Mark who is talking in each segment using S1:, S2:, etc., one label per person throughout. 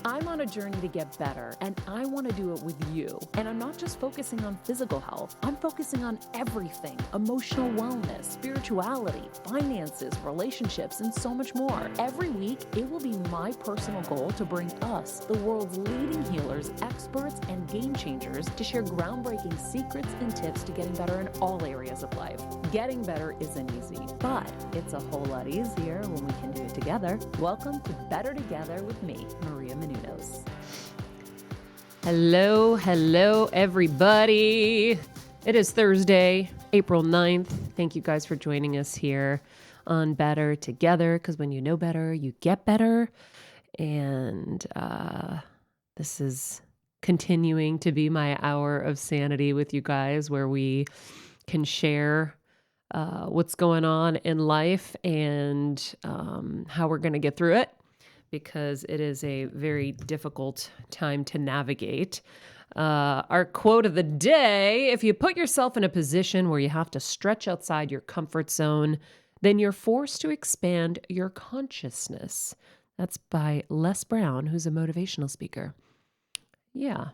S1: I'm on a journey to get better, and I want to do it with you. And I'm not just focusing on physical health, I'm focusing on everything: emotional wellness, spirituality, finances, relationships, and so much more. Every week, it will be my personal goal to bring us, the world's leading healers, experts, and game changers, to share groundbreaking secrets and tips to getting better in all areas of life. Getting better isn't easy, but it's a whole lot easier when we can do it together. Welcome to Better Together with me, Maria Menounos. Hello, everybody. It is Thursday, April 9th. Thank you guys for joining us here on Better Together, because when you know better, you get better. And this is continuing to be my hour of sanity with you guys, where we can share what's going on in life and how we're going to get through it, because it is a very difficult time to navigate. Our quote of the day: if you put yourself in a position where you have to stretch outside your comfort zone, then you're forced to expand your consciousness. That's by Les Brown, who's a motivational speaker. Yeah,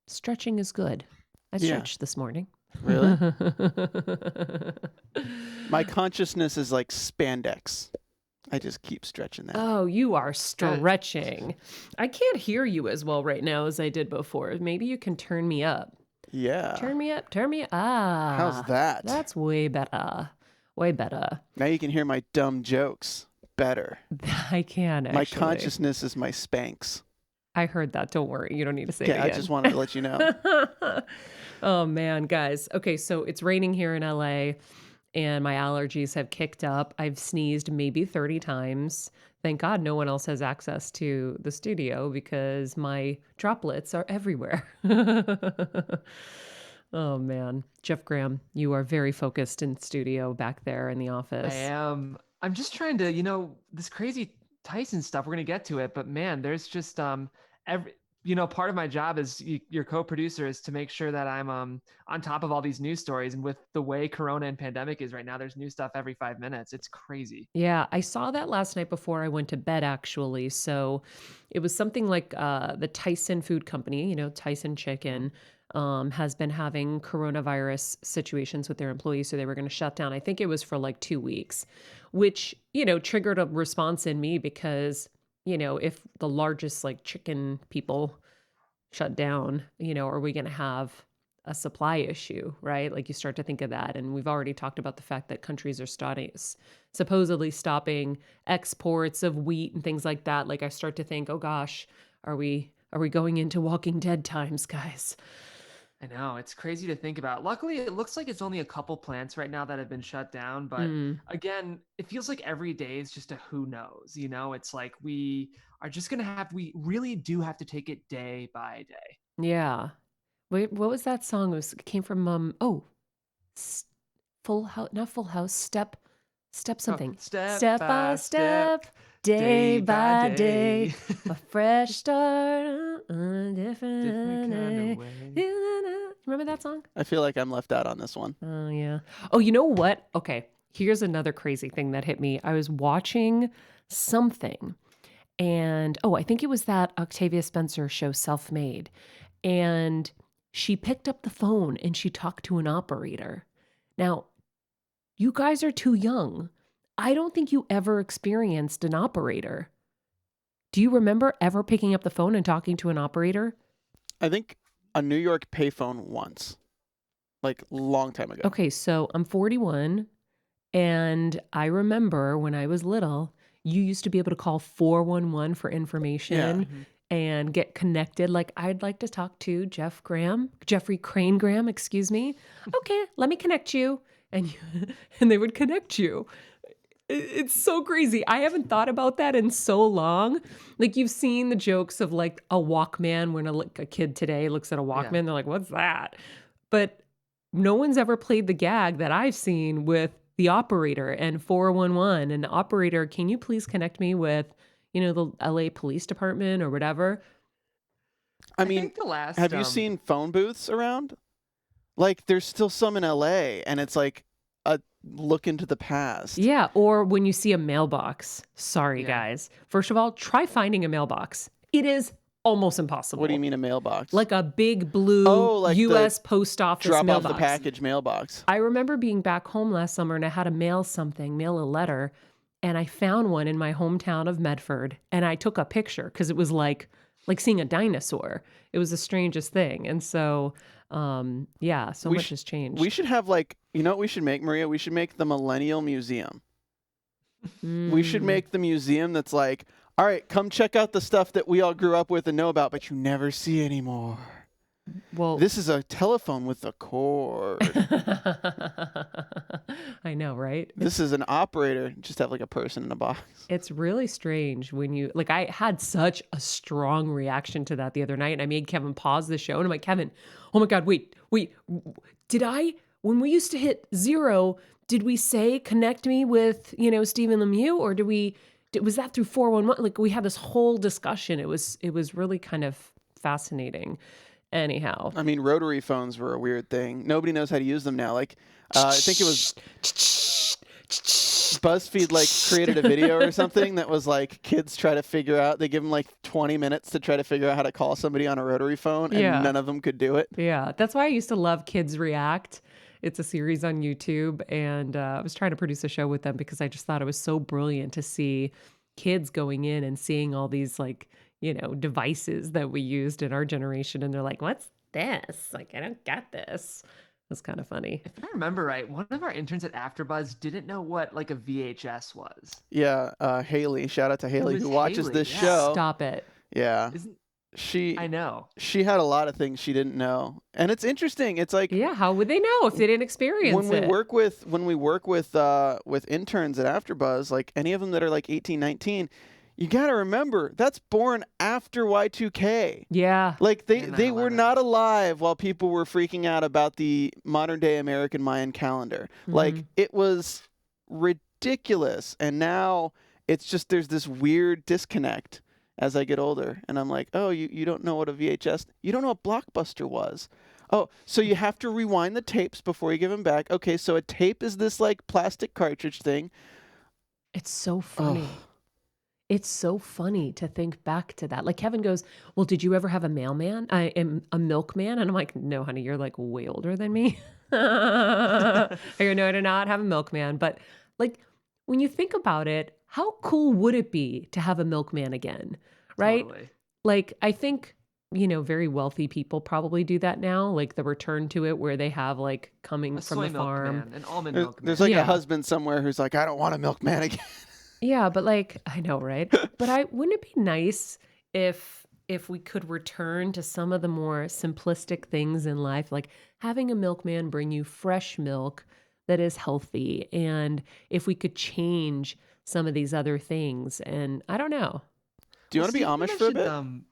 S1: stretching is good. I stretched this morning.
S2: Really? My consciousness is like spandex. I just keep stretching that.
S1: Oh, you are stretching. I can't hear you as well right now as I did before. Maybe you can turn me up.
S2: Yeah.
S1: Turn me up.
S2: How's that?
S1: That's way better. Way better.
S2: Now you can hear my dumb jokes better.
S1: I can, actually.
S2: My consciousness is my Spanx.
S1: I heard that. Don't worry. You don't need to say it again.
S2: I just wanted to let you know.
S1: Oh, man, guys. Okay, so it's raining here in LA, and my allergies have kicked up. I've sneezed maybe 30 times. Thank God no one else has access to the studio, because my droplets are everywhere. Oh, man. Jeff Graham, you are very focused in studio back there in the office.
S3: I am. I'm just trying to, this crazy Tyson stuff, we're going to get to it, but man, there's just, part of my job as your co-producer is to make sure that I'm on top of all these news stories. And with the way Corona and pandemic is right now, there's new stuff every 5 minutes. It's crazy.
S1: Yeah, I saw that last night before I went to bed, actually. So it was something like the Tyson Food Company, Tyson Chicken, has been having coronavirus situations with their employees. So they were going to shut down. I think it was for like 2 weeks, which, triggered a response in me, because if the largest like chicken people shut down, are we going to have a supply issue, right? Like, you start to think of that. And we've already talked about the fact that countries are supposedly stopping exports of wheat and things like that. Like, I start to think, oh gosh, are we going into Walking Dead times, guys?
S3: I know, it's crazy to think about. Luckily, it looks like it's only a couple plants right now that have been shut down. But again, it feels like every day is just a who knows. It's like we really do have to take it day by day.
S1: Yeah. Wait, what was that song? It came from Full House, not Full House. Step something. Step by step, day by day, a fresh start on a different
S3: kind of
S1: way.
S3: way.
S1: Remember that song?
S2: I feel like I'm left out on this one.
S1: Oh, yeah. Oh, you know what? Okay, here's another crazy thing that hit me. I was watching something, and I think it was that Octavia Spencer show, Self-Made, and she picked up the phone and she talked to an operator. Now, you guys are too young. I don't think you ever experienced an operator. Do you remember ever picking up the phone and talking to an operator?
S2: I think a New York payphone once, like long time ago.
S1: Okay, so I'm 41, and I remember when I was little, you used to be able to call 411 for information.
S2: Yeah.
S1: And get connected. Like, I'd like to talk to Jeffrey Crane Graham, excuse me. Okay, let me connect you. And they would connect you. It's so crazy. I haven't thought about that in so long. Like, you've seen the jokes of like a Walkman, when a kid today looks at a Walkman, They're like, what's that? But no one's ever played the gag that I've seen with the operator and 411. And the operator, can you please connect me with the LA Police Department or whatever?
S2: I mean, have you seen phone booths around? Like, there's still some in LA, and it's like a look into the past.
S1: Yeah, or when you see a mailbox. Sorry, guys. First of all, try finding a mailbox. It is almost impossible.
S2: What do you mean a mailbox?
S1: Like a big blue
S2: like
S1: U.S. post office
S2: drop
S1: mailbox.
S2: Off the package mailbox.
S1: I remember being back home last summer and I had to mail a letter, and I found one in my hometown of Medford, and I took a picture because it was like seeing a dinosaur. It was the strangest thing. And so, much has changed.
S2: We should have you know what we should make, Maria? We should make the Millennial Museum. We should make the museum that's like, all right, come check out the stuff that we all grew up with and know about, but you never see anymore. Well, this is a telephone with a cord.
S1: I know, right?
S2: This is an operator. Just have like a person in a box.
S1: It's really strange when you I had such a strong reaction to that the other night, and I made Kevin pause the show, and I'm like, Kevin, oh my God, wait, when we used to hit 0, did we say connect me with, Stephen Lemieux, or was that through 411? Like, we had this whole discussion. It was really kind of fascinating. Anyhow,
S2: I mean, rotary phones were a weird thing. Nobody knows how to use them now. I think it was BuzzFeed created a video or something that was kids try to figure out. They give them 20 minutes to try to figure out how to call somebody on a rotary phone, and none of them could do it.
S1: Yeah, that's why I used to love Kids React. It's a series on YouTube, and I was trying to produce a show with them because I just thought it was so brilliant to see kids going in and seeing all these devices that we used in our generation, and they're like, what's this? I don't get this. It's kind of funny.
S3: If I remember right, one of our interns at AfterBuzz didn't know what a VHS was.
S2: Yeah, Haley. Shout out to Haley who watches this show.
S1: Stop it.
S2: Yeah.
S3: I know.
S2: She had a lot of things she didn't know. And it's interesting. It's
S1: how would they know if they didn't experience
S2: when
S1: it?
S2: When we work with interns at AfterBuzz, any of them that are 18, 19, you got to remember, that's born after Y2K.
S1: Yeah.
S2: They were not alive while people were freaking out about the modern day American Mayan calendar. Mm-hmm. It was ridiculous. And now it's just, there's this weird disconnect as I get older. And I'm like, oh, you don't know what a VHS, you don't know what Blockbuster was. Oh, so you have to rewind the tapes before you give them back. Okay, so a tape is this plastic cartridge thing.
S1: It's so funny. Oh. It's so funny to think back to that. Kevin goes, well, did you ever have a mailman? I am a milkman. And I'm like, no, honey, you're way older than me. I go, no, I do not have a milkman. But when you think about it, how cool would it be to have a milkman again? Right? Totally. I think, very wealthy people probably do that now. The return to it where they have coming from the farm.
S3: An almond milkman.
S2: There's a husband somewhere who's I don't want a milkman again.
S1: Yeah, but I know, right? But wouldn't it be nice if we could return to some of the more simplistic things in life, like having a milkman bring you fresh milk that is healthy, and if we could change some of these other things, and I don't know.
S2: Do you want to be Amish for a bit?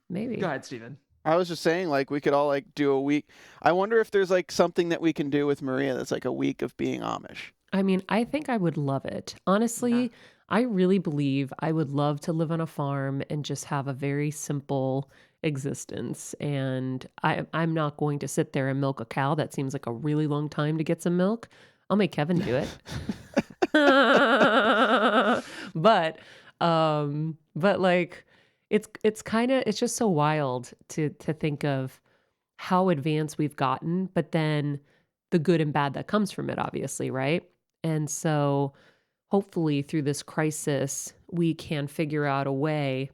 S1: Maybe.
S3: Go ahead, Stephen.
S2: I was just saying, we could all do a week. I wonder if there's something that we can do with Maria that's a week of being Amish.
S1: I mean, I think I would love it. Honestly, yeah. I really believe I would love to live on a farm and just have a very simple existence. And I'm not going to sit there and milk a cow. That seems like a really long time to get some milk. I'll make Kevin do it. But it's just so wild to think of how advanced we've gotten, but then the good and bad that comes from it, obviously, right? And so hopefully through this crisis, we can figure out a way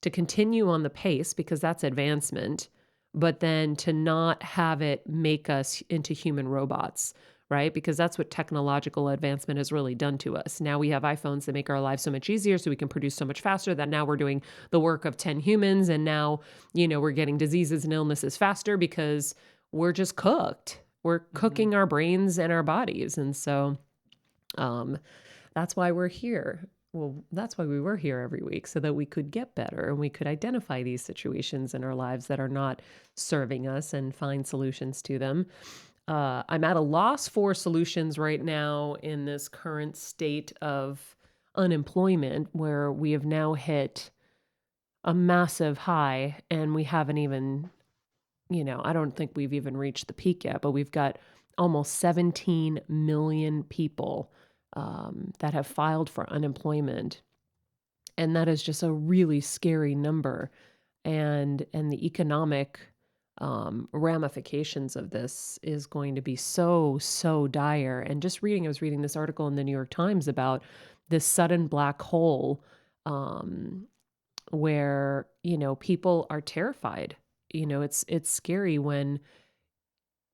S1: to continue on the pace, because that's advancement, but then to not have it make us into human robots, right? Because that's what technological advancement has really done to us. Now we have iPhones that make our lives so much easier, so we can produce so much faster, that now we're doing the work of 10 humans, and now, we're getting diseases and illnesses faster because we're just cooked. We're cooking our brains and our bodies. And so that's why we're here. Well, that's why we were here every week, so that we could get better and we could identify these situations in our lives that are not serving us and find solutions to them. I'm at a loss for solutions right now in this current state of unemployment, where we have now hit a massive high, and we haven't even, I don't think we've even reached the peak yet, but we've got almost 17 million people that have filed for unemployment. And that is just a really scary number. and the economic ramifications of this is going to be so dire. And I was reading this article in the New York Times about this sudden black hole, um, where, people are terrified. It's scary when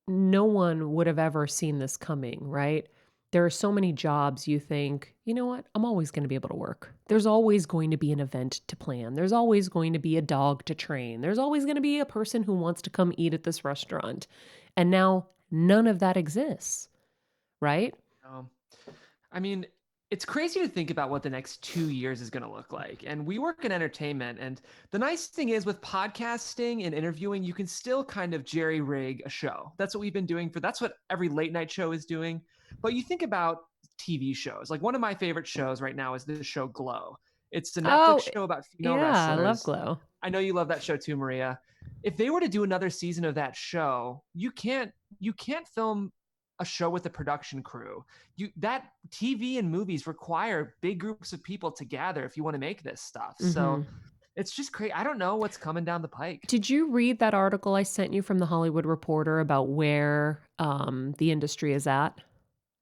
S1: no one would have ever seen this coming, right? There are so many jobs you think, you know what, I'm always going to be able to work. There's always going to be an event to plan. There's always going to be a dog to train. There's always going to be a person who wants to come eat at this restaurant. And now none of that exists, right?
S3: Um, I mean, it's crazy to think about what the next 2 years is going to look like. And we work in entertainment. And the nice thing is with podcasting and interviewing, you can still kind of jerry rig a show. That's what we've been doing that's what every late night show is doing. But you think about TV shows. Like one of my favorite shows right now is the show Glow. It's a
S1: Oh,
S3: Netflix show about female
S1: yeah, I love
S3: wrestlers.
S1: Glow.
S3: I know you love that show too, Maria. If they were to do another season of that show, you can't film a show with a production crew. That TV and movies require big groups of people to gather if you want to make this stuff. So it's just crazy. I don't know what's coming down the pike.
S1: Did you read that article I sent you from the Hollywood Reporter about where the industry is at?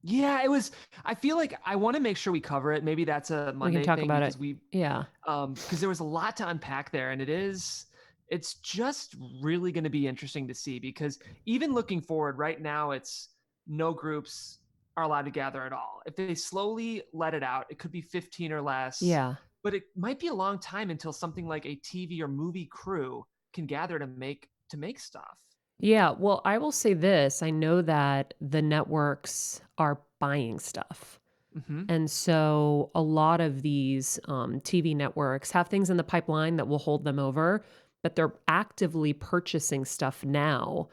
S3: Yeah, it was. I feel like I want to make sure we cover it. Maybe that's a
S1: We can
S3: Monday
S1: talk
S3: thing
S1: about
S3: because
S1: it. Yeah.
S3: because there was a lot to unpack there, and it's just really going to be interesting to see because even looking forward right now, it's no groups are allowed to gather at all. If they slowly let it out, it could be 15 or less,
S1: Yeah.
S3: but it might be a long time until something like a TV or movie crew can gather to make stuff.
S1: Yeah, well, I will say this. I know that the networks are buying stuff.
S3: Mm-hmm.
S1: And so a lot of these TV networks have things in the pipeline that will hold them over, but they're actively purchasing stuff now.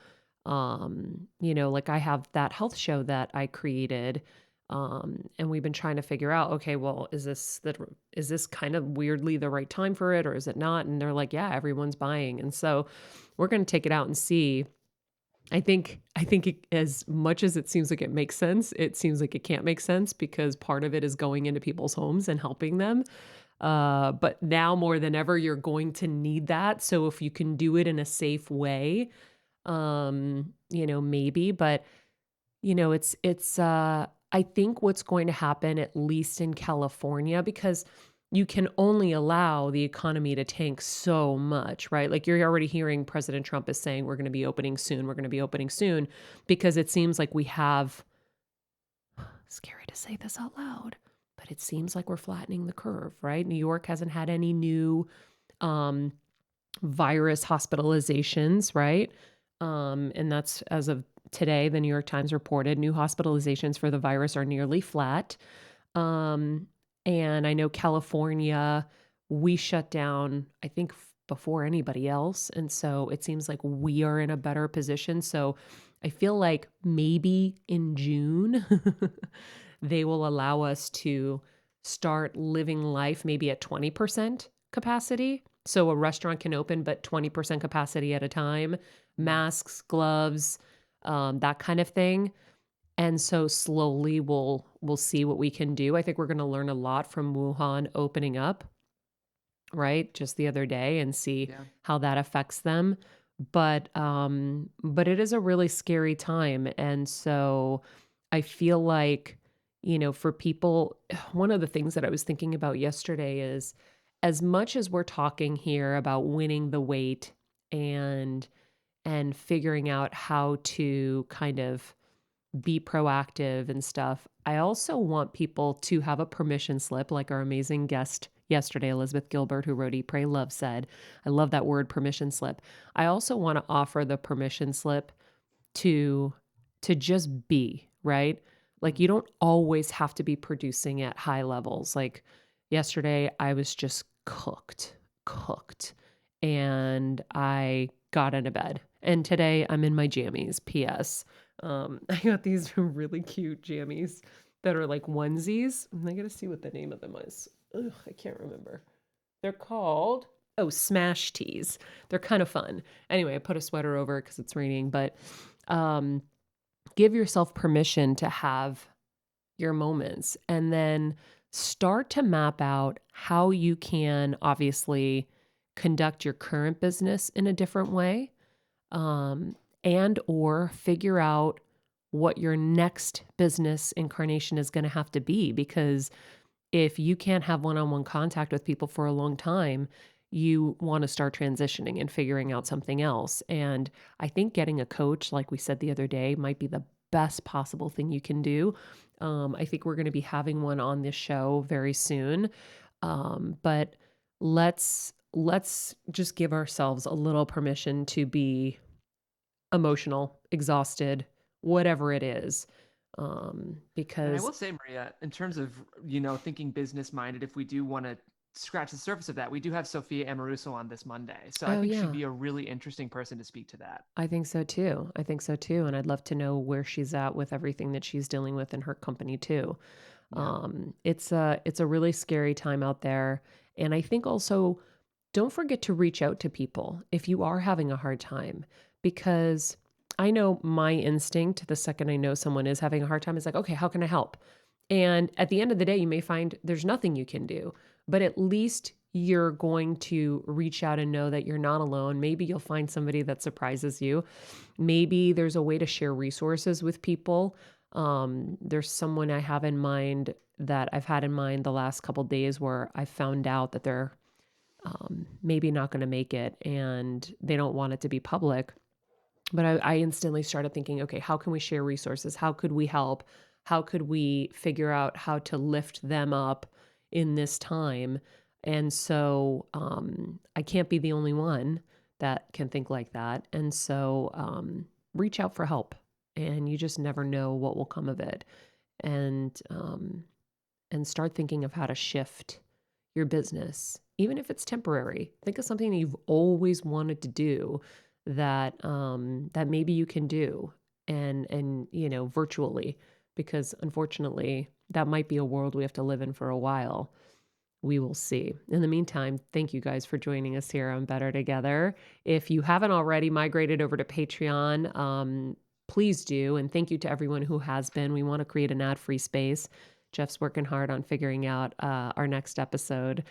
S1: Like I have that health show that I created, and we've been trying to figure out, okay, well, is this kind of weirdly the right time for it, or is it not? And they're like, yeah, everyone's buying, and so we're going to take it out and see. I think as much as it seems like it makes sense, it seems like it can't make sense because part of it is going into people's homes and helping them. But now more than ever, you're going to need that. So if you can do it in a safe way, maybe. But I think what's going to happen, at least in California, because you can only allow the economy to tank so much, right? Like you're already hearing President Trump is saying we're going to be opening soon, we're going to be opening soon, because it seems like we have, scary to say this out loud, but it seems like we're flattening the curve, right? New York hasn't had any new virus hospitalizations, right? And that's as of today, the New York Times reported new hospitalizations for the virus are nearly flat. And I know California, we shut down, I think, before anybody else. And so it seems like we are in a better position. So I feel like maybe in June, they will allow us to start living life maybe at 20% capacity. So a restaurant can open, but 20% capacity at a time, masks, gloves, that kind of thing. And so slowly we'll see what we can do. I think we're going to learn a lot from Wuhan opening up, right? Just the other day and see how that affects them. But it is a really scary time. And so I feel like, for people, one of the things that I was thinking about yesterday is as much as we're talking here about winning the weight and figuring out how to kind of be proactive and stuff, I also want people to have a permission slip, like our amazing guest yesterday, Elizabeth Gilbert, who wrote Eat, Pray, Love, said. I love that word, permission slip. I also want to offer the permission slip to just be, right? Like you don't always have to be producing at high levels. Like yesterday, I was just cooked, and I got into bed. And today I'm in my jammies. P.S. I got these really cute jammies that are like onesies. I gotta see what the name of them is. Ugh, I can't remember. They're called, Smash Tees. They're kind of fun. Anyway, I put a sweater over because it's raining, but give yourself permission to have your moments and then start to map out how you can obviously conduct your current business in a different way, and or figure out what your next business incarnation is going to have to be. Because if you can't have one-on-one contact with people for a long time, you want to start transitioning and figuring out something else. And I think getting a coach, like we said the other day, might be the best possible thing you can do. I think we're going to be having one on this show very soon. But let's just give ourselves a little permission to be emotional, exhausted, whatever it is.
S3: And I
S1: Because
S3: will say, Maria, in terms of, thinking business minded, if we do want to scratch the surface of that, we do have Sophia Amoruso on this Monday. So I
S1: oh
S3: think she'd
S1: yeah,
S3: be a really interesting person to speak to that.
S1: I think so too. I think so too. And I'd love to know where she's at with everything that she's dealing with in her company too.
S3: Yeah.
S1: It's a really scary time out there. And I think also don't forget to reach out to people if you are having a hard time, because I know my instinct the second I know someone is having a hard time is like, okay, how can I help? And at the end of the day, you may find there's nothing you can do, but at least you're going to reach out and know that you're not alone. Maybe you'll find somebody that surprises you. Maybe there's a way to share resources with people. There's someone I have in mind that I've had in mind the last couple days where I found out that they're maybe not going to make it and they don't want it to be public. But I instantly started thinking, okay, how can we share resources? How could we help? How could we figure out how to lift them up in this time? And so I can't be the only one that can think like that. And so reach out for help, and you just never know what will come of it. And start thinking of how to shift your business, even if it's temporary. Think of something that you've always wanted to do that that maybe you can do, and virtually, because unfortunately that might be a world we have to live in for a while. We will see. In the meantime, thank you guys for joining us here on Better Together. If you haven't already migrated over to Patreon, please do. And thank you to everyone who has been. We want to create an ad-free space. Jeff's working hard on figuring out our next episode.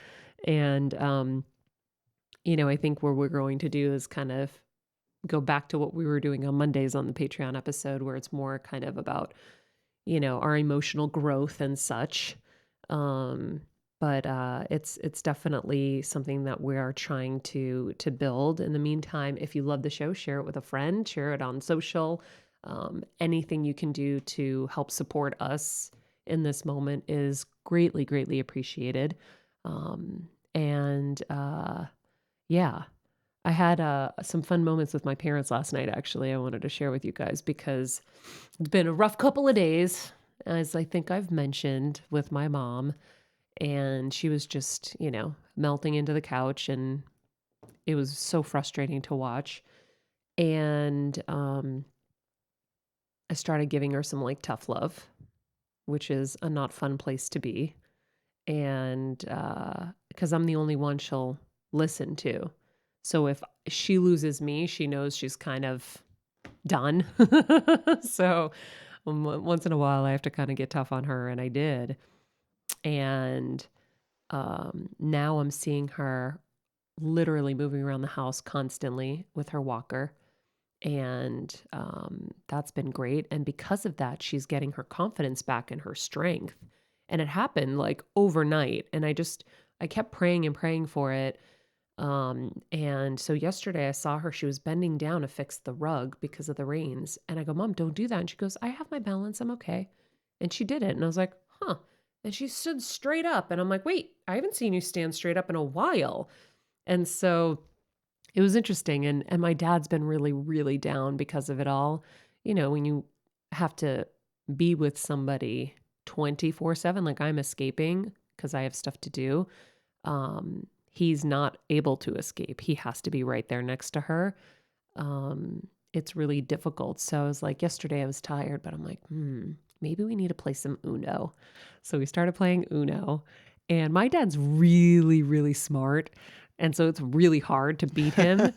S1: And, I think what we're going to do is kind of go back to what we were doing on Mondays on the Patreon episode, where it's more kind of about, our emotional growth and such. But it's definitely something that we are trying to build. In the meantime, if you love the show, share it with a friend, share it on social. Anything you can do to help support us in this moment is greatly, greatly appreciated. Yeah, I had some fun moments with my parents last night, actually. I wanted to share with you guys because it's been a rough couple of days, as I think I've mentioned, with my mom. And she was just, melting into the couch, and it was so frustrating to watch. And I started giving her some like tough love, which is a not fun place to be. And because I'm the only one she'll listen to. So if she loses me, she knows she's kind of done. So once in a while, I have to kind of get tough on her, and I did. And now I'm seeing her literally moving around the house constantly with her walker. And that's been great. And because of that, she's getting her confidence back and her strength. And it happened like overnight. And I kept praying and praying for it. And so yesterday I saw her, she was bending down to fix the rug because of the rains. And I go, Mom, don't do that. And she goes, I have my balance. I'm okay. And she did it. And I was like, huh. And she stood straight up. And I'm like, wait, I haven't seen you stand straight up in a while. And so it was interesting. And my dad's been really, really down because of it all. When you have to be with somebody 24/7, like I'm escaping because I have stuff to do. He's not able to escape. He has to be right there next to her. It's really difficult. So I was like, yesterday I was tired, but I'm like, maybe we need to play some Uno. So we started playing Uno, and my dad's really, really smart. And so it's really hard to beat him.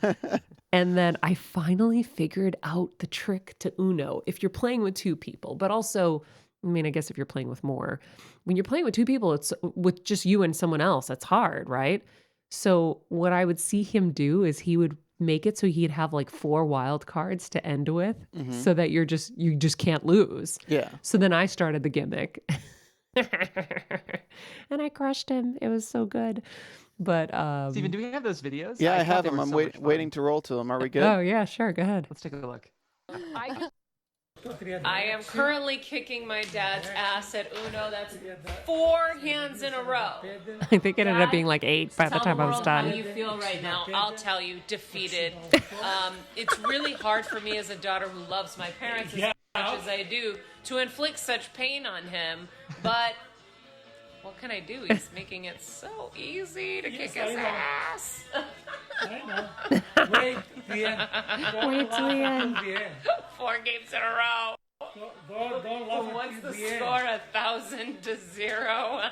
S1: And then I finally figured out the trick to Uno. If you're playing with two people, but also, I guess if you're playing with more, when you're playing with two people, it's with just you and someone else. It's hard, right? So what I would see him do is he would make it so he'd have like 4 wild cards to end with so that you just can't lose.
S2: Yeah.
S1: So then I started the gimmick. And I crushed him. It was so good. But
S3: Steven, do we have those videos?
S2: Yeah, I
S3: thought
S2: have
S3: they
S2: them.
S3: were
S2: I'm
S3: so much fun.
S2: waiting to roll to them. Are we good?
S1: oh yeah, sure, go ahead.
S3: Let's take a look.
S1: I am currently kicking my dad's ass at Uno. That's 4 hands in a row. I think it ended up being like 8 by the time I was done.
S4: How you feel right now? I'll tell you, defeated. It's really hard for me as a daughter who loves my parents as much as I do to inflict such pain on him, but what can I do? He's making it so easy to kick his ass.
S5: I know. Wait till the end.
S4: 4 games in a row.
S5: Don't laugh
S4: What's the
S5: at the
S4: score? 1,000-0.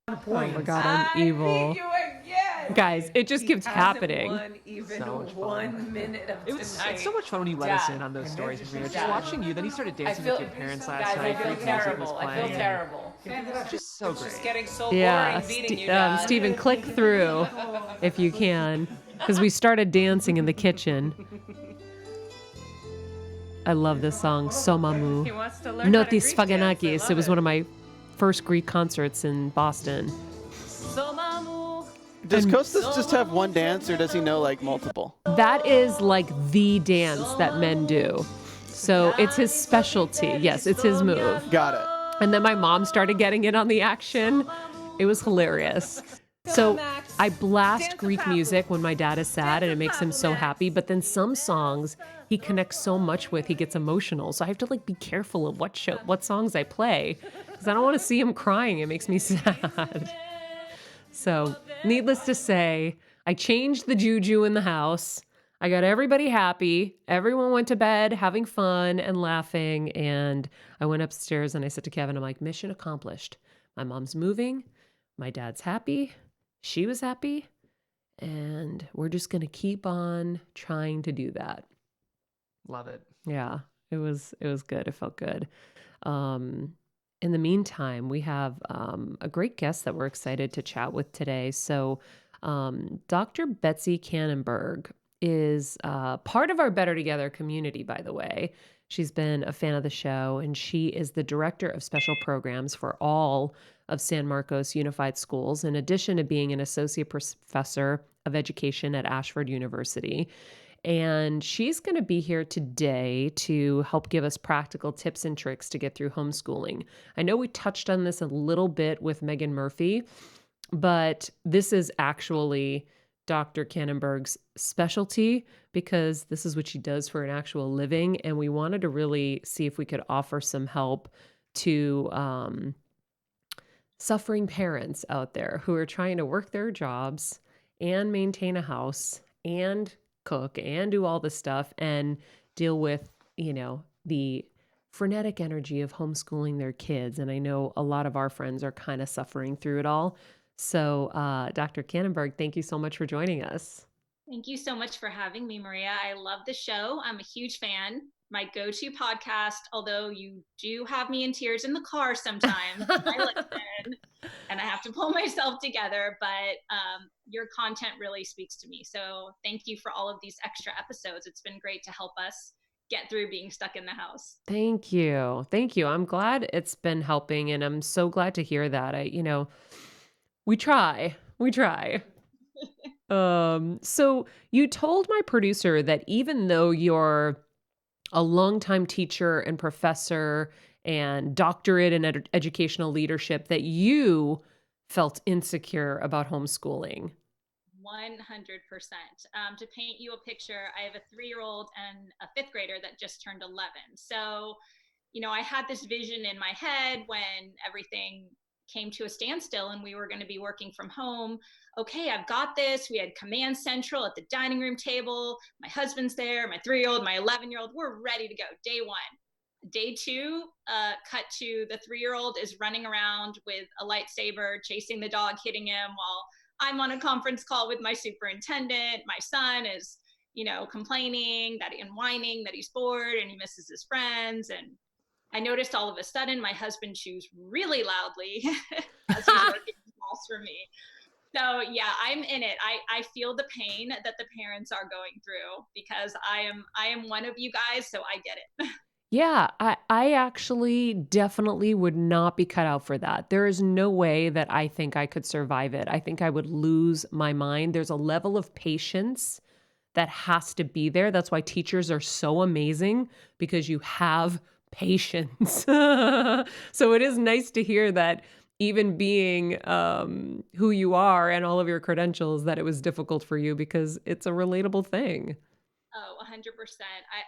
S1: Oh my god, I'm evil.
S4: You again.
S1: Guys, it just keeps happening.
S4: Won even
S3: So much fun.
S4: 1 minute of
S3: It's
S4: tonight.
S3: so much fun when you let us
S4: Dad.
S3: in on those stories. Just
S4: Dad.
S3: watching you. Then you started
S4: I
S3: dancing
S4: feel,
S3: with your parents last
S4: guys,
S3: night.
S4: I feel
S3: Great music was
S4: terrible. I feel
S3: playing.
S4: terrible.
S3: It's just so
S4: It's
S3: great.
S4: just getting so
S1: Yeah,
S4: boring beating you, Dad.
S1: Stephen, click through if you can, because we started dancing in the kitchen. I love this song,
S4: He
S1: Somamu.
S4: wants to learn
S1: Notis
S4: how to Greek dance. I
S1: Faganakis.
S4: love
S1: It was one of my first Greek concerts in Boston.
S4: Somamu.
S2: Does Kostas just have one dance, or does he know like multiple?
S1: That is like the dance that men do. So it's his specialty. Yes, it's his move.
S2: Got it.
S1: And then my mom started getting in on the action. It was hilarious. So I blast Greek music when my dad is sad and it makes him so happy. But then some songs he connects so much with, he gets emotional. So I have to like be careful of what songs I play because I don't want to see him crying. It makes me sad. So needless to say, I changed the juju in the house. I got everybody happy. Everyone went to bed having fun and laughing. And I went upstairs and I said to Kevin, I'm like, mission accomplished. My mom's moving. My dad's happy. She was happy. And we're just going to keep on trying to do that.
S3: Love it.
S1: Yeah, it was good. It felt good. In the meantime, we have a great guest that we're excited to chat with today. So Dr. Betsy Kannenberg is part of our Better Together community, by the way. She's been a fan of the show, and she is the director of special programs for all of San Marcos Unified Schools, in addition to being an associate professor of education at Ashford University. And she's going to be here today to help give us practical tips and tricks to get through homeschooling. I know we touched on this a little bit with Megan Murphy, but this is actually Dr. Kannenberg's specialty because this is what she does for an actual living. And we wanted to really see if we could offer some help to suffering parents out there who are trying to work their jobs and maintain a house and cook and do all this stuff and deal with, the frenetic energy of homeschooling their kids. And I know a lot of our friends are kind of suffering through it all. So, Dr. Kannenberg, thank you so much for joining us.
S6: Thank you so much for having me, Maria. I love the show. I'm a huge fan. My go-to podcast, although you do have me in tears in the car sometimes. I listen and I have to pull myself together, but your content really speaks to me. So thank you for all of these extra episodes. It's been great to help us get through being stuck in the house.
S1: Thank you. Thank you. I'm glad it's been helping, and I'm so glad to hear that. We try. So you told my producer that even though you're a longtime teacher and professor and doctorate in educational leadership, that you felt insecure about homeschooling.
S6: 100%. To paint you a picture, I have a 3-year-old and a 5th grader that just turned 11. So, I had this vision in my head when everything came to a standstill and we were going to be working from home. Okay, I've got this. We had command central at the dining room table. My husband's there, my 3-year-old, my 11-year-old. We're ready to go. Day 1. Day 2, cut to the 3-year-old is running around with a lightsaber, chasing the dog, hitting him while I'm on a conference call with my superintendent. My son is, complaining and whining that he's bored and he misses his friends. And I noticed all of a sudden my husband chews really loudly as he's working calls for me. So yeah, I'm in it. I feel the pain that the parents are going through because I am one of you guys, so I get it.
S1: Yeah, I actually definitely would not be cut out for that. There is no way that I think I could survive it. I think I would lose my mind. There's a level of patience that has to be there. That's why teachers are so amazing because you have patience. So it is nice to hear that even being who you are and all of your credentials, that it was difficult for you because it's a relatable thing.
S6: Oh, 100%.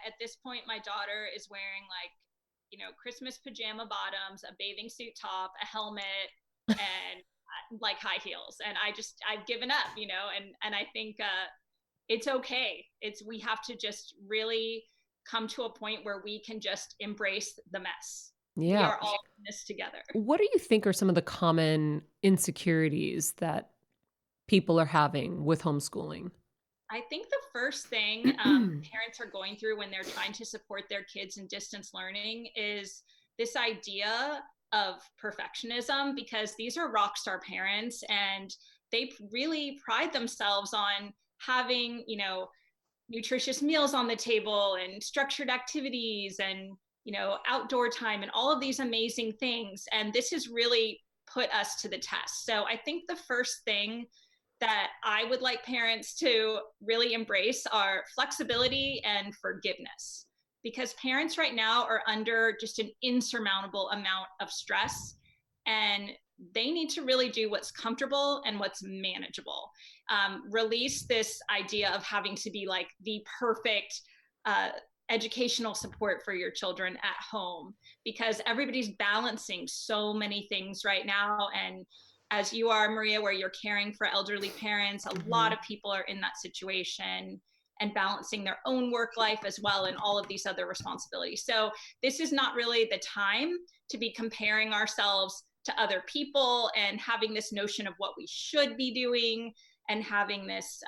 S6: At this point, my daughter is wearing like, Christmas pajama bottoms, a bathing suit top, a helmet, and like high heels. And I've given up, and I think it's okay. We have to just really come to a point where we can just embrace the mess. We
S1: Yeah.
S6: are all in this together.
S1: What do you think are some of the common insecurities that people are having with homeschooling?
S6: I think the first thing parents are going through when they're trying to support their kids in distance learning is this idea of perfectionism, because these are rock star parents and they really pride themselves on having, nutritious meals on the table and structured activities and, outdoor time and all of these amazing things. And this has really put us to the test. So I think the first thing that I would like parents to really embrace are flexibility and forgiveness. Because parents right now are under just an insurmountable amount of stress, and they need to really do what's comfortable and what's manageable. Release this idea of having to be like the perfect uh, educational support for your children at home, because everybody's balancing so many things right now. And as you are, Maria, where you're caring for elderly parents, a lot of people are in that situation and balancing their own work life as well and all of these other responsibilities. So this is not really the time to be comparing ourselves to other people and having this notion of what we should be doing and having this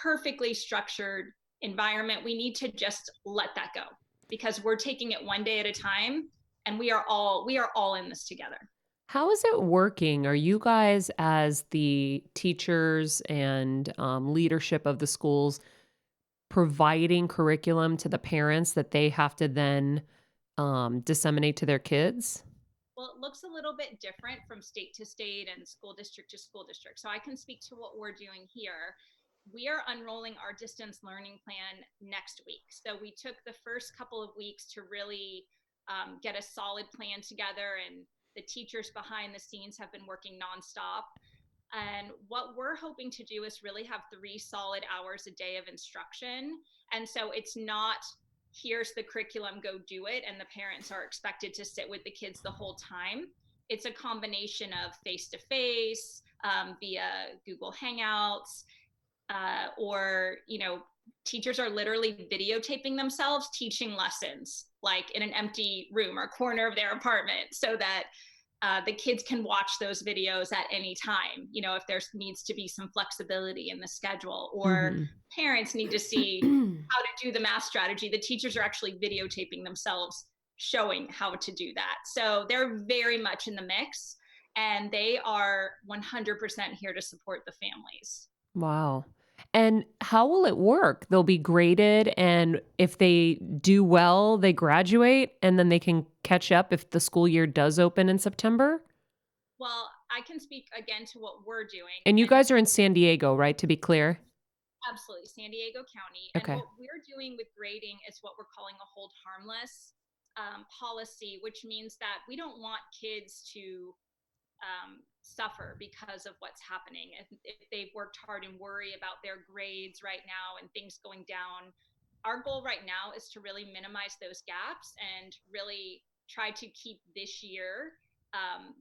S6: perfectly structured environment. We need to just let that go, because we're taking it one day at a time, and we are all in this together.
S1: How is it working? Are you guys, as the teachers and leadership of the schools, providing curriculum to the parents that they have to then disseminate to their kids?
S6: Well, it looks a little bit different from state to state and school district to school district. So I can speak to what we're doing here. We are unrolling our distance learning plan next week. So we took the first couple of weeks to really get a solid plan together, and the teachers behind the scenes have been working nonstop. And what we're hoping to do is really have 3 solid hours a day of instruction. And so it's not, here's the curriculum, go do it, and the parents are expected to sit with the kids the whole time. It's a combination of face-to-face, via Google Hangouts, or, teachers are literally videotaping themselves teaching lessons, like in an empty room or corner of their apartment, so that the kids can watch those videos at any time, if there needs to be some flexibility in the schedule, or parents need to see how to do the math strategy. The teachers are actually videotaping themselves showing how to do that. So they're very much in the mix, and they are 100% here to support the families.
S1: Wow. And how will it work? They'll be graded, and if they do well, they graduate, and then they can catch up if the school year does open in September?
S6: Well, I can speak again to what we're doing.
S1: And you guys are in San Diego, right? To be clear.
S6: Absolutely, San Diego County.
S1: Okay.
S6: And what we're doing with grading is what we're calling a hold harmless policy, which means that we don't want kids to suffer because of what's happening. If they've worked hard and worry about their grades right now and things going down, our goal right now is to really minimize those gaps and really try to keep this year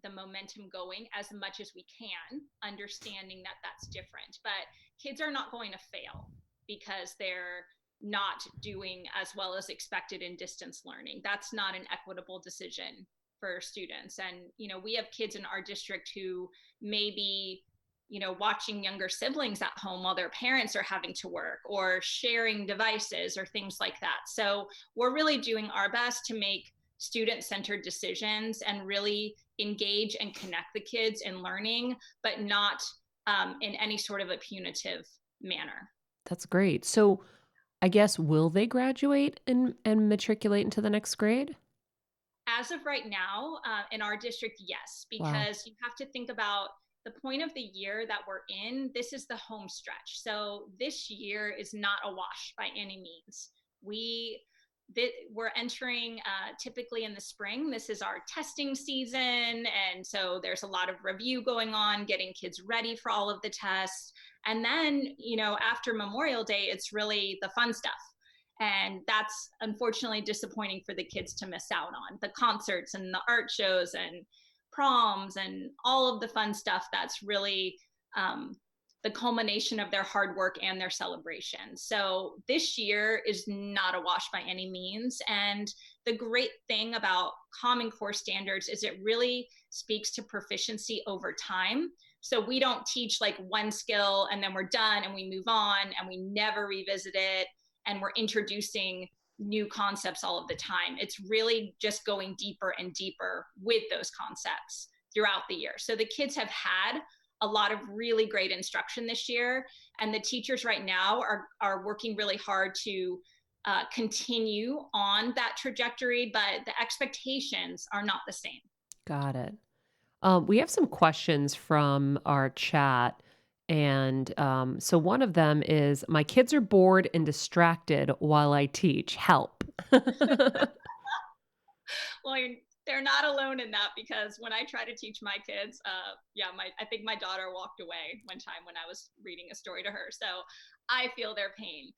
S6: the momentum going as much as we can, understanding that that's different. But kids are not going to fail because they're not doing as well as expected in distance learning. That's not an equitable decision for students. And, we have kids in our district who may be, watching younger siblings at home while their parents are having to work, or sharing devices or things like that. So we're really doing our best to make student-centered decisions and really engage and connect the kids in learning, but not in any sort of a punitive manner.
S1: That's great. So I guess, will they graduate and matriculate into the next grade?
S6: As of right now, in our district, yes,
S1: Wow.
S6: because you have to think about the point of the year that we're in. This is the home stretch. So this year is not a wash by any means. We're entering typically in the spring. This is our testing season. And so there's a lot of review going on, getting kids ready for all of the tests. And then, after Memorial Day, it's really the fun stuff. And that's unfortunately disappointing for the kids to miss out on the concerts and the art shows and proms and all of the fun stuff that's really the culmination of their hard work and their celebration. So this year is not a wash by any means. And the great thing about Common Core standards is it really speaks to proficiency over time. So we don't teach like one skill and then we're done and we move on and we never revisit it. And we're introducing new concepts all of the time. It's really just going deeper and deeper with those concepts throughout the year. So the kids have had a lot of really great instruction this year, and the teachers right now are working really hard to continue on that trajectory, but the expectations are not the same.
S1: Got it. We have some questions from our chat. And so one of them is, my kids are bored and distracted while I teach. Help.
S6: Well, they're not alone in that, because when I try to teach my kids, I think my daughter walked away one time when I was reading a story to her. So I feel their pain.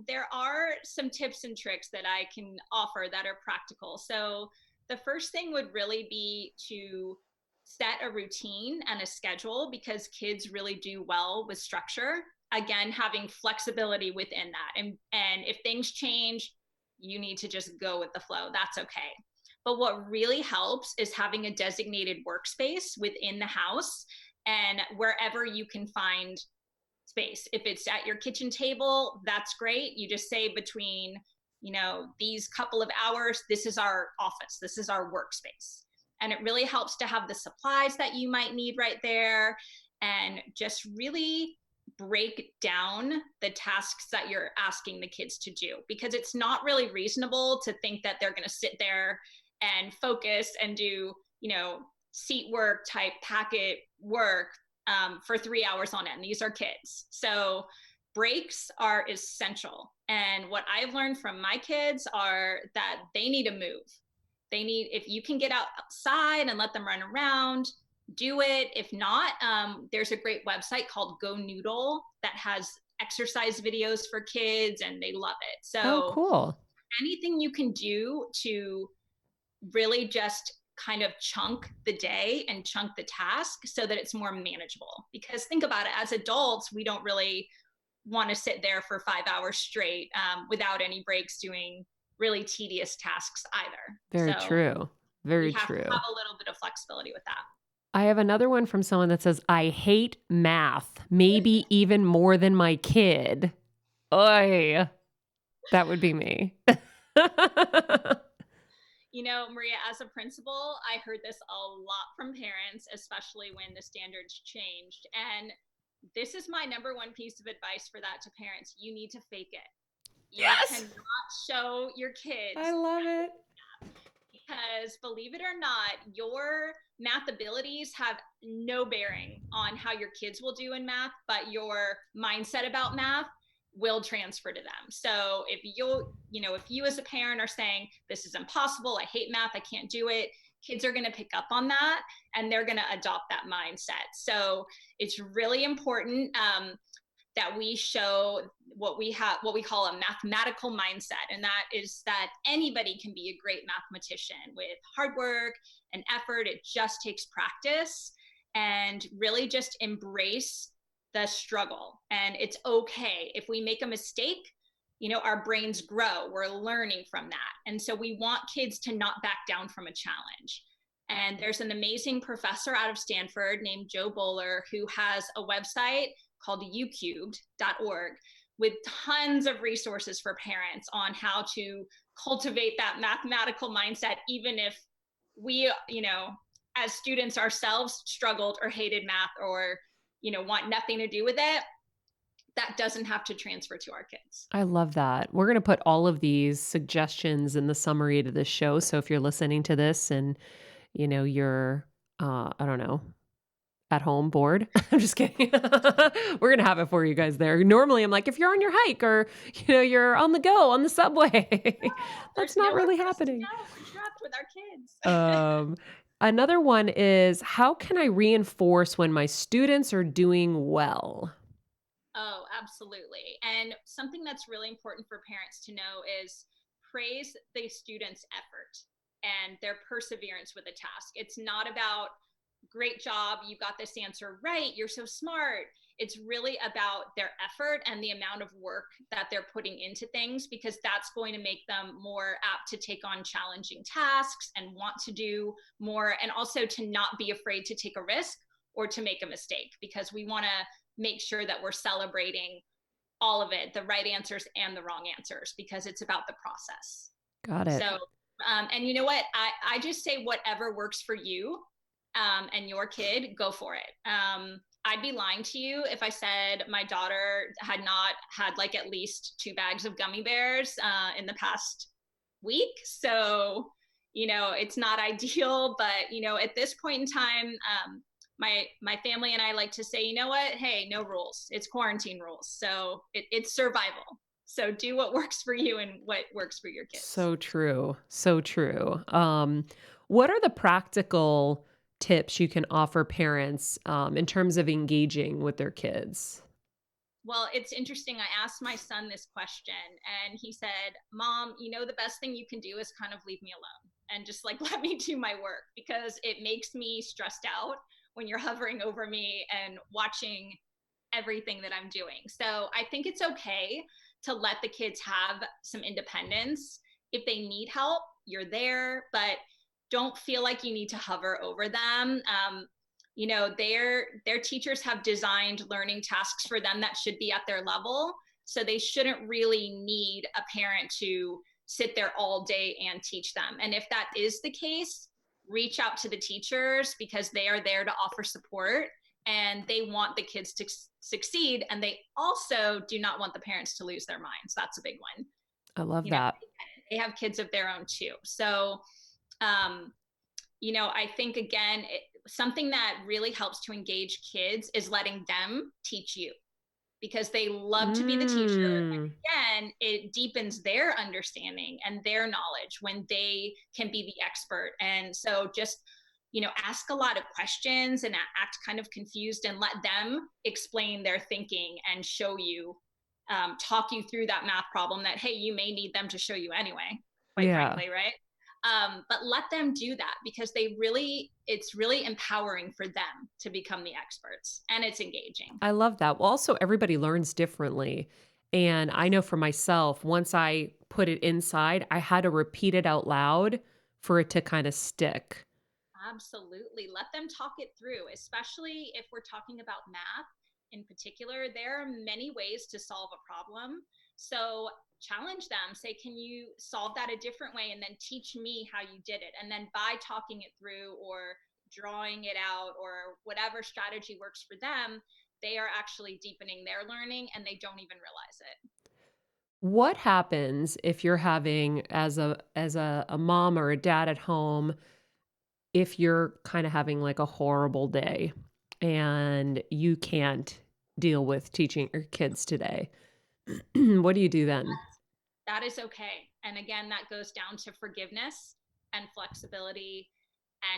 S6: There are some tips and tricks that I can offer that are practical. So the first thing would really be to set a routine and a schedule, because kids really do well with structure. Again, having flexibility within that. And if things change, you need to just go with the flow. That's okay. But what really helps is having a designated workspace within the house and wherever you can find space. If it's at your kitchen table, that's great. You just say between, these couple of hours, this is our office, this is our workspace. And it really helps to have the supplies that you might need right there, and just really break down the tasks that you're asking the kids to do, because it's not really reasonable to think that they're going to sit there and focus and do, seat work type packet work for 3 hours on end. These are kids. So breaks are essential. And what I've learned from my kids are that they need to move. If you can get outside and let them run around, do it. If not, there's a great website called Go Noodle that has exercise videos for kids, and they love it. So
S1: cool.
S6: Anything you can do to really just kind of chunk the day and chunk the task so that it's more manageable. Because think about it, as adults, we don't really want to sit there for 5 hours straight without any breaks doing really tedious tasks either.
S1: Very true. Very
S6: we have
S1: true.
S6: to have a little bit of flexibility with that.
S1: I have another one from someone that says, I hate math, maybe even more than my kid. Oy, that would be me.
S6: Maria, as a principal, I heard this a lot from parents, especially when the standards changed. And this is my number one piece of advice for that to parents. You need to fake it. You cannot show your kids.
S1: I love it.
S6: Because believe it or not, your math abilities have no bearing on how your kids will do in math, but your mindset about math will transfer to them. So if you as a parent are saying, this is impossible, I hate math, I can't do it, kids are going to pick up on that and they're going to adopt that mindset. So it's really important that we show what we call a mathematical mindset. And that is that anybody can be a great mathematician with hard work and effort. It just takes practice, and really just embrace the struggle. And it's okay if we make a mistake. Our brains grow, we're learning from that. And so we want kids to not back down from a challenge. And there's an amazing professor out of Stanford named Joe Bowler, who has a website called ucubed.org with tons of resources for parents on how to cultivate that mathematical mindset, even if we, as students ourselves struggled or hated math, or, want nothing to do with it, that doesn't have to transfer to our kids.
S1: I love that. We're going to put all of these suggestions in the summary to this show. So if you're listening to this and, you're, I don't know, at home bored, I'm just kidding. We're going to have it for you guys there. Normally I'm like, if you're on your hike or, you're on the go on the subway, that's not really happening.
S6: We're trapped with our kids.
S1: Another one is, how can I reinforce when my students are doing well?
S6: Oh, absolutely. And something that's really important for parents to know is praise the student's effort and their perseverance with a task. It's not about great job, you got this answer right, you're so smart. It's really about their effort and the amount of work that they're putting into things, because that's going to make them more apt to take on challenging tasks and want to do more, and also to not be afraid to take a risk or to make a mistake, because we want to make sure that we're celebrating all of it, the right answers and the wrong answers, because it's about the process.
S1: Got it.
S6: So, and you know what? I just say whatever works for you and your kid, go for it. I'd be lying to you if I said my daughter had not had like at least 2 bags of gummy bears in the past week. So, it's not ideal, but, at this point in time, my family and I like to say, you know what? Hey, no rules. It's quarantine rules. So it's survival. So do what works for you and what works for your kids.
S1: So true. So true. What are the practical tips you can offer parents in terms of engaging with their kids?
S6: Well, it's interesting. I asked my son this question and he said, Mom, the best thing you can do is kind of leave me alone and just like let me do my work, because it makes me stressed out when you're hovering over me and watching everything that I'm doing. So I think it's okay to let the kids have some independence. If they need help, you're there, but don't feel like you need to hover over them. Their teachers have designed learning tasks for them that should be at their level. So they shouldn't really need a parent to sit there all day and teach them. And if that is the case, reach out to the teachers, because they are there to offer support and they want the kids to succeed. And they also do not want the parents to lose their minds. That's a big one.
S1: I love that.
S6: They have kids of their own too. So, I think, again, something that really helps to engage kids is letting them teach you, because they love to be the teacher. And again, it deepens their understanding and their knowledge when they can be the expert. And so just, ask a lot of questions and act kind of confused and let them explain their thinking and show you, talk you through that math problem that, hey, you may need them to show you anyway, quite frankly, right? But let them do that, because it's really empowering for them to become the experts, and it's engaging.
S1: I love that. Well, also everybody learns differently. And I know for myself, once I put it inside, I had to repeat it out loud for it to kind of stick.
S6: Absolutely. Let them talk it through, especially if we're talking about math in particular. There are many ways to solve a problem. So challenge them, say, can you solve that a different way? And then teach me how you did it. And then by talking it through or drawing it out or whatever strategy works for them, they are actually deepening their learning and they don't even realize it.
S1: What happens if you're having, as a mom or a dad at home, if you're kind of having like a horrible day and you can't deal with teaching your kids today? What do you do then?
S6: That is okay. And again, that goes down to forgiveness and flexibility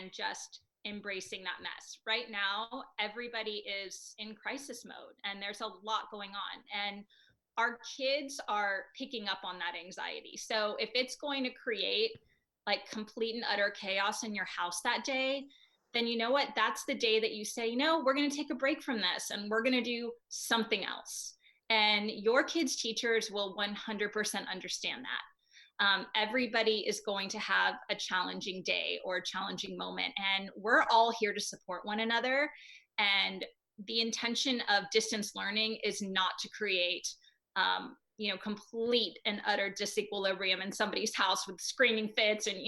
S6: and just embracing that mess. Right now, everybody is in crisis mode and there's a lot going on. And our kids are picking up on that anxiety. So if it's going to create like complete and utter chaos in your house that day, then you know what? That's the day that you say, we're going to take a break from this and we're going to do something else. And your kids' teachers will 100% understand that. Everybody is going to have a challenging day or a challenging moment, and we're all here to support one another. And the intention of distance learning is not to create, complete and utter disequilibrium in somebody's house with screaming fits. And,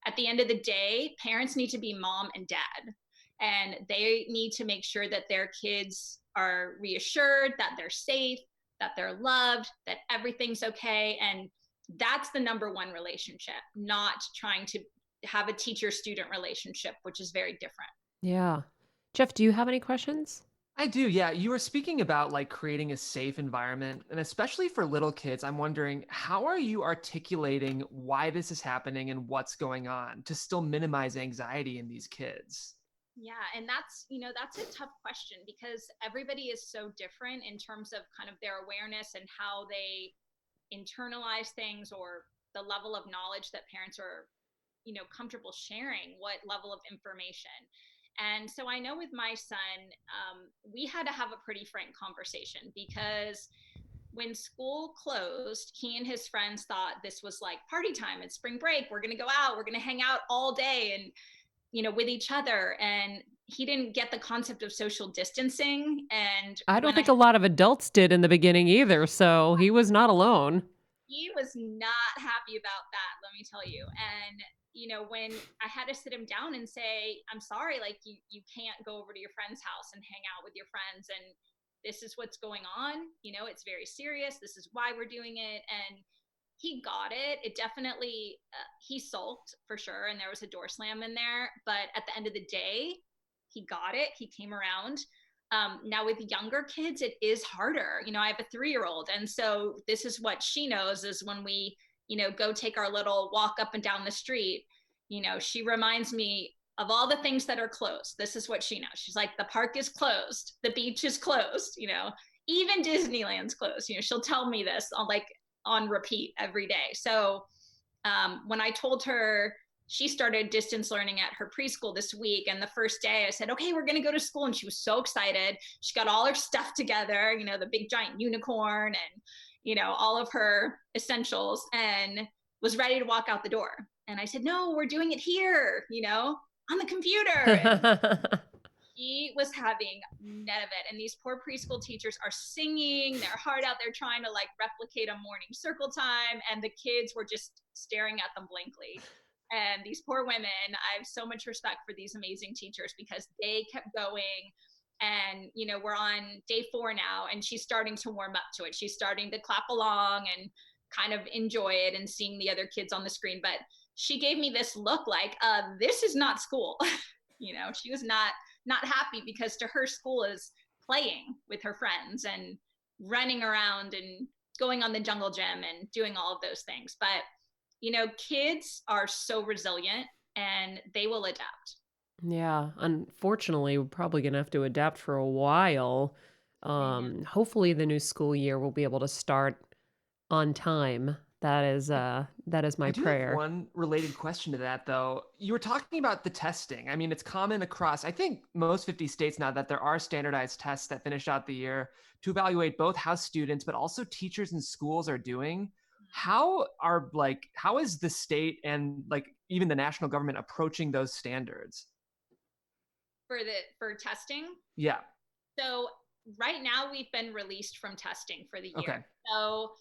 S6: at the end of the day, parents need to be mom and dad. and they need to make sure that their kids are reassured that they're safe, that they're loved, that everything's okay. And that's the number one relationship, not trying to have a teacher-student relationship, which is very different.
S1: Yeah. Jeff, do you have any questions?
S3: I do, yeah. You were speaking about like creating a safe environment, and especially for little kids, I'm wondering, how are you articulating why this is happening and what's going on to still minimize anxiety in these kids?
S6: Yeah, and that's a tough question because everybody is so different in terms of kind of their awareness and how they internalize things, or the level of knowledge that parents are, comfortable sharing, what level of information. And so I know with my son, we had to have a pretty frank conversation because when school closed, he and his friends thought this was like party time. It's spring break. We're going to go out. We're going to hang out all day and, with each other. And he didn't get the concept of social distancing. And
S1: I don't think a lot of adults did in the beginning either, so he was not alone.
S6: he was not happy about that, let me tell you. And when I had to sit him down and say, I'm sorry, like you can't go over to your friend's house and hang out with your friends, and this is what's going on, it's very serious, this is why we're doing it. And he got it. It definitely, he sulked for sure, and there was a door slam in there, but at the end of the day, he got it. He came around. Now with younger kids, it is harder. I have a 3-year-old, and so this is what she knows is when we, go take our little walk up and down the street, she reminds me of all the things that are closed. This is what she knows. She's like, the park is closed, the beach is closed, even Disneyland's closed. She'll tell me this on repeat every day. So when I told her, she started distance learning at her preschool this week. And the first day I said, okay, we're going to go to school. And she was so excited. She got all her stuff together, the big giant unicorn and, all of her essentials, and was ready to walk out the door. And I said, no, we're doing it here, on the computer. And he was having none of it. And these poor preschool teachers are singing their heart out. They're trying to replicate a morning circle time. And the kids were just staring at them blankly. And these poor women, I have so much respect for these amazing teachers because they kept going. And, we're on day 4 now, and she's starting to warm up to it. She's starting to clap along and kind of enjoy it and seeing the other kids on the screen. But she gave me this look like, this is not school. She was not happy because to her, school is playing with her friends and running around and going on the jungle gym and doing all of those things. But kids are so resilient and they will adapt.
S1: Yeah, unfortunately, we're probably going to have to adapt for a while. Hopefully the new school year will be able to start on time. That is my
S3: I do
S1: prayer.
S3: have one related question to that, though. You were talking about the testing. I mean, it's common across, I think, most 50 states now that there are standardized tests that finish out the year to evaluate both how students, but also teachers and schools are doing. How is the state and even the national government approaching those standards?
S6: For testing?
S3: Yeah.
S6: So right now we've been released from testing for the year.
S3: Okay.
S6: So,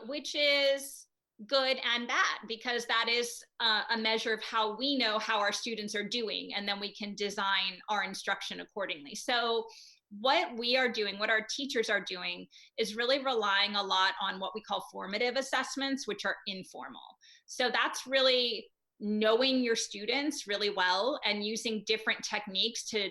S6: which is good and bad because that is a measure of how we know how our students are doing, and then we can design our instruction accordingly. So what we are doing, what our teachers are doing, is really relying a lot on what we call formative assessments, which are informal. So that's really knowing your students really well and using different techniques to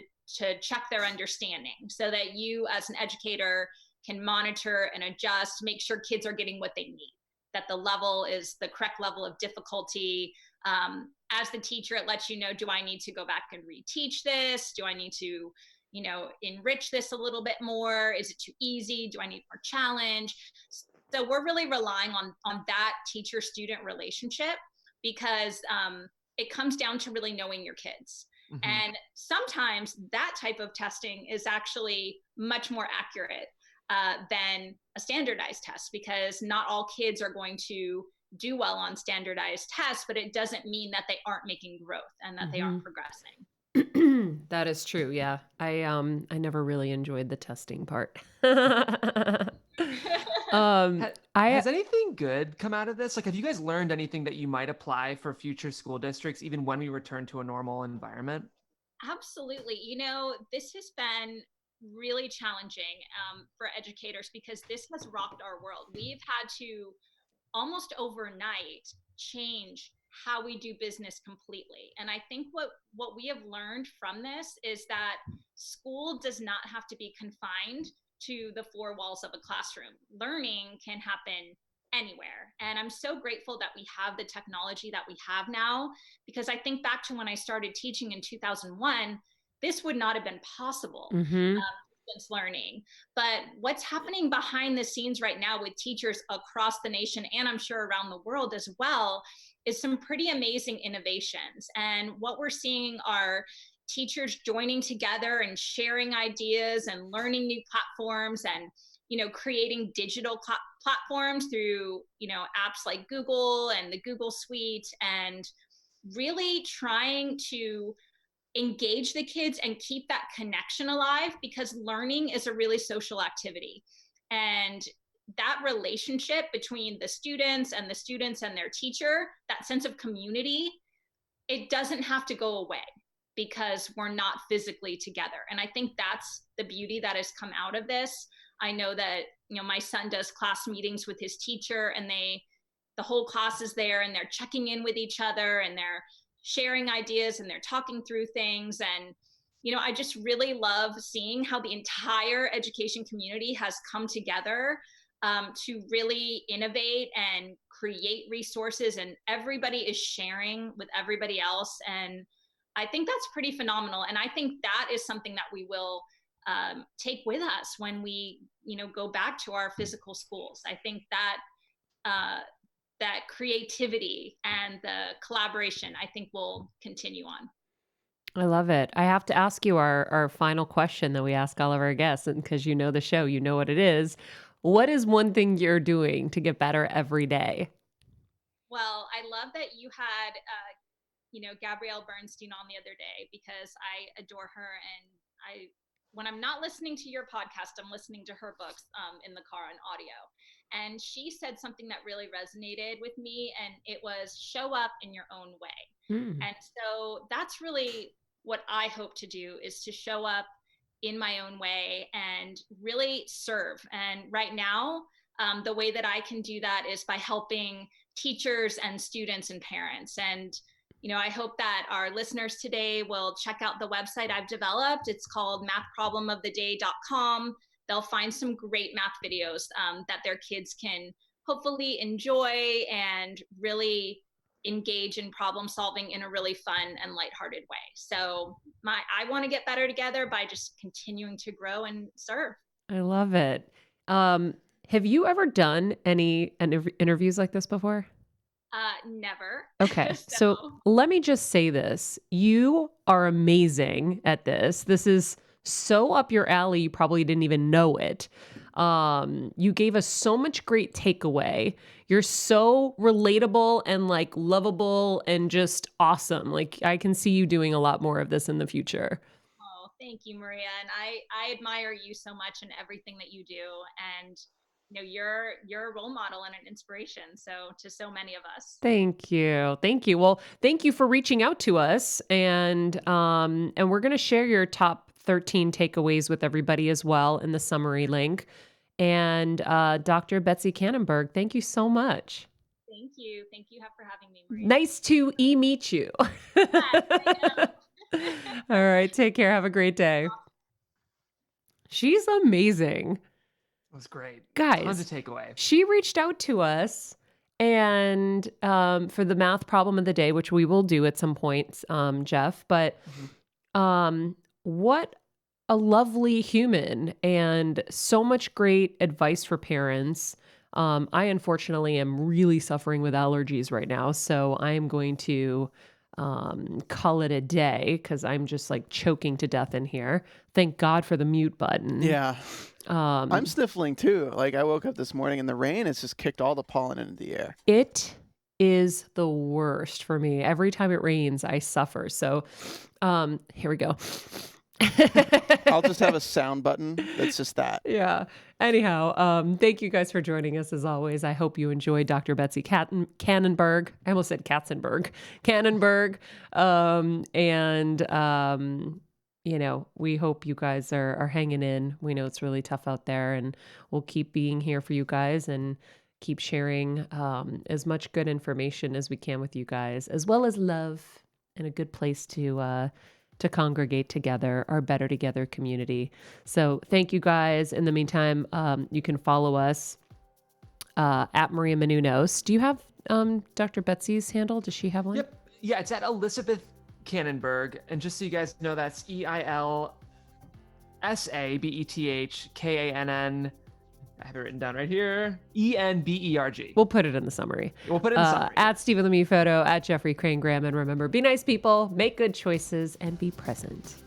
S6: check their understanding so that you as an educator can monitor and adjust, make sure kids are getting what they need, that the level is the correct level of difficulty. As the teacher, it lets you know, do I need to go back and reteach this? Do I need to, enrich this a little bit more? Is it too easy? Do I need more challenge? So we're really relying on that teacher-student relationship because it comes down to really knowing your kids. Mm-hmm. And sometimes that type of testing is actually much more accurate than a standardized test because not all kids are going to do well on standardized tests, but it doesn't mean that they aren't making growth and that they aren't progressing.
S1: That is true. Yeah. I never really enjoyed the testing part.
S3: Has anything good come out of this? Have you guys learned anything that you might apply for future school districts, even when we return to a normal environment?
S6: Absolutely. This has been really challenging for educators because this has rocked our world. We've had to almost overnight change how we do business completely. And I think what we have learned from this is that school does not have to be confined to the four walls of a classroom. Learning can happen anywhere. And I'm so grateful that we have the technology that we have now, because I think back to when I started teaching in 2001, this would not have been possible.
S1: Mm-hmm.
S6: Distance learning. But what's happening behind the scenes right now with teachers across the nation, and I'm sure around the world as well, is some pretty amazing innovations. And what we're seeing are teachers joining together and sharing ideas and learning new platforms and creating digital platforms through apps like Google and the Google Suite, and really trying to engage the kids and keep that connection alive, because learning is a really social activity. And that relationship between the students and their teacher, that sense of community, it doesn't have to go away because we're not physically together. And I think that's the beauty that has come out of this. I know that, my son does class meetings with his teacher, and the whole class is there and they're checking in with each other and they're sharing ideas and they're talking through things. And, I just really love seeing how the entire education community has come together to really innovate and create resources, and everybody is sharing with everybody else. And I think that's pretty phenomenal. And I think that is something that we will take with us when we, go back to our physical schools. I think that that creativity and the collaboration, I think, will continue on.
S1: I love it. I have to ask you our final question that we ask all of our guests, and because you know the show, you know what it is. What is one thing you're doing to get better every day?
S6: Well, I love that you had, Gabrielle Bernstein on the other day, because I adore her. And when I'm not listening to your podcast, I'm listening to her books in the car on audio. And she said something that really resonated with me, and it was show up in your own way. And so that's really what I hope to do, is to show up in my own way and really serve. And right now, the way that I can do that is by helping teachers and students and parents. And I hope that our listeners today will check out the website I've developed. It's called mathproblemoftheday.com. They'll find some great math videos that their kids can hopefully enjoy and really engage in problem solving in a really fun and lighthearted way. So I want to get better together by just continuing to grow and serve.
S1: I love it. Have you ever done any interviews like this before?
S6: Never.
S1: Okay. So let me just say this. You are amazing at this. This is so up your alley. You probably didn't even know it. You gave us so much great takeaway. You're so relatable and like lovable and just awesome. Like I can see you doing a lot more of this in the future.
S6: Oh, thank you, Maria. And I admire you so much in everything that you do. And you're a role model and an inspiration. So to so many of us.
S1: Thank you. Thank you. Well, thank you for reaching out to us. And we're going to share your top 13 takeaways with everybody as well in the summary link. And Dr. Betsy Kannenberg, thank you so much.
S6: Thank you. Thank you for having me, Maria.
S1: Nice to meet you. All right. Take care. Have a great day. She's amazing.
S3: It was great.
S1: Guys,
S3: tons of takeaway. She
S1: reached out to us and for the math problem of the day, which we will do at some point, Jeff, but what a lovely human and so much great advice for parents. I unfortunately am really suffering with allergies right now, so I'm going to call it a day because I'm just like choking to death in here. Thank God for the mute button.
S2: Yeah. I'm sniffling too. Like I woke up this morning and the rain has just kicked all the pollen into the air.
S1: It is the worst for me. Every time it rains, I suffer. So here we go.
S2: I'll just have a sound button that's just that.
S1: Yeah. Anyhow, thank you guys for joining us as always. I hope you enjoyed Dr. Betsy Kannenberg. I almost said Katzenberg. Kannenberg. You know, we hope you guys are hanging in. We know it's really tough out there, and we'll keep being here for you guys and keep sharing as much good information as we can with you guys, as well as love and a good place to congregate together, our Better Together community. So thank you guys. In the meantime, you can follow us at Maria Menounos. Do you have Dr. Betsy's handle? Does she have one?
S3: Yep. Yeah, it's at Elizabeth Kannenberg. And just so you guys know, that's EILSABETHKANN. I have it written down right here. ENBERG.
S1: We'll put it in the summary.
S3: We'll put it in the summary.
S1: At Stephen Lemieux Photo, at Jeffrey Crane Graham. And remember, be nice people, make good choices, and be present.